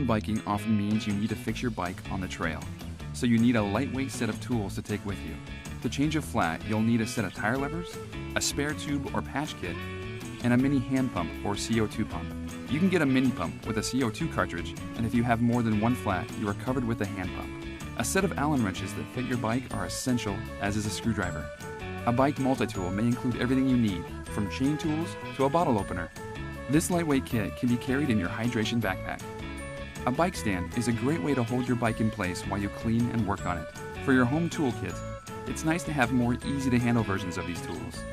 Mountain biking often means you need to fix your bike on the trail, so you need a lightweight set of tools to take with you. To change a flat, you'll need a set of tire levers, a spare tube or patch kit, and a mini hand pump or CO2 pump. You can get a mini pump with a CO2 cartridge, and if you have more than one flat, you are covered with a hand pump. A set of Allen wrenches that fit your bike are essential, as is a screwdriver. A bike multi-tool may include everything you need, from chain tools to a bottle opener. This lightweight kit can be carried in your hydration backpack. A bike stand is a great way to hold your bike in place while you clean and work on it. For your home toolkit, it's nice to have more easy-to-handle versions of these tools.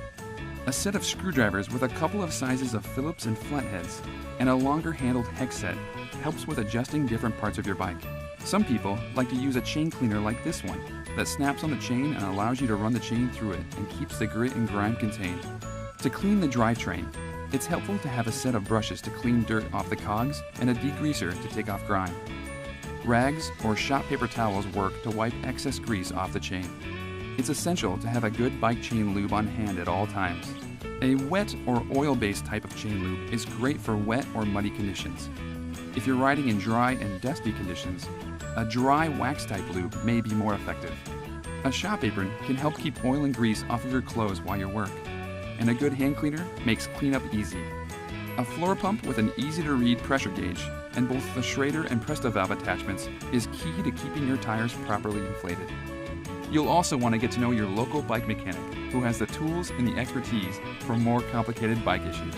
A set of screwdrivers with a couple of sizes of Phillips and flatheads and a longer-handled hex set helps with adjusting different parts of your bike. Some people like to use a chain cleaner like this one that snaps on the chain and allows you to run the chain through it and keeps the grit and grime contained. To clean the drivetrain, it's helpful to have a set of brushes to clean dirt off the cogs and a degreaser to take off grime. Rags or shop paper towels work to wipe excess grease off the chain. It's essential to have a good bike chain lube on hand at all times. A wet or oil-based type of chain lube is great for wet or muddy conditions. If you're riding in dry and dusty conditions, a dry wax-type lube may be more effective. A shop apron can help keep oil and grease off of your clothes while you work, and a good hand cleaner makes cleanup easy. A floor pump with an easy-to-read pressure gauge and both the Schrader and Presta valve attachments is key to keeping your tires properly inflated. You'll also want to get to know your local bike mechanic who has the tools and the expertise for more complicated bike issues.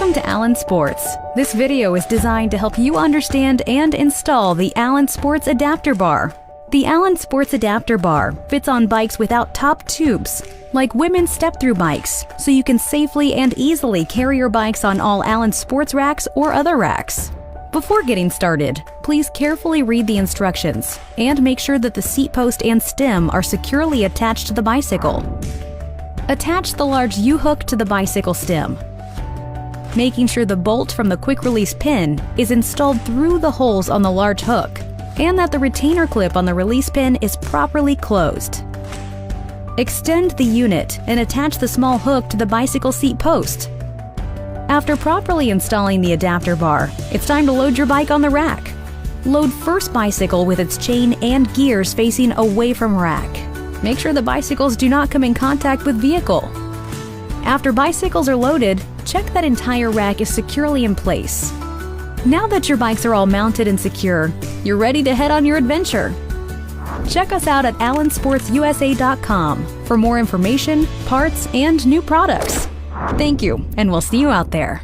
Welcome to Allen Sports. This video is designed to help you understand and install the Allen Sports Adaptor Bar. The Allen Sports Adaptor Bar fits on bikes without top tubes, like women's step-through bikes, so you can safely and easily carry your bikes on all Allen Sports racks or other racks. Before getting started, please carefully read the instructions and make sure that the seat post and stem are securely attached to the bicycle. Attach the large U-hook to the bicycle stem, making sure the bolt from the quick-release pin is installed through the holes on the large hook and that the retainer clip on the release pin is properly closed. Extend the unit and attach the small hook to the bicycle seat post. After properly installing the adapter bar, it's time to load your bike on the rack. Load first bicycle with its chain and gears facing away from rack. Make sure the bicycles do not come in contact with vehicle. After bicycles are loaded, check that entire rack is securely in place. Now that your bikes are all mounted and secure, you're ready to head on your adventure. Check us out at allensportsusa.com for more information, parts, and new products. Thank you, and we'll see you out there.